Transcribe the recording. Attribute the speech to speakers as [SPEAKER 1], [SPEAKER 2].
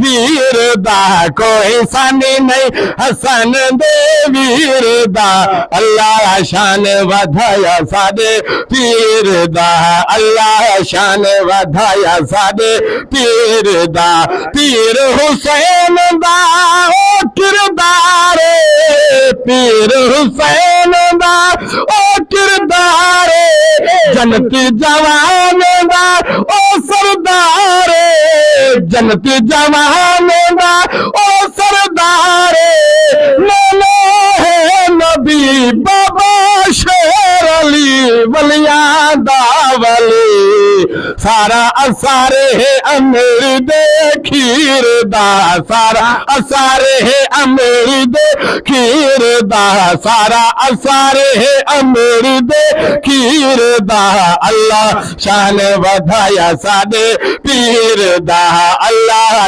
[SPEAKER 1] वीर दा कोई सानी नहीं हसन दे वीर दा अल्लाह शान वधाया सादे पीर दा अल्लाह शान वधाया सादे पीर दा पीर हुसैन दा ओ किरदार पीर हुसैन दा ओ किरदार जनती जवान दा ओ सरदार जनती जवान दा ओ सरदार नाना है नबी बाबा शेर अली वलिया दा वली सारा असारे है अमीर दे खीर दा सारा असारे है अमीर दे खीर दा सारा असारे है अमीर दे खीर दा अल्लाह शान वधाया सादे पीर दा अल्लाह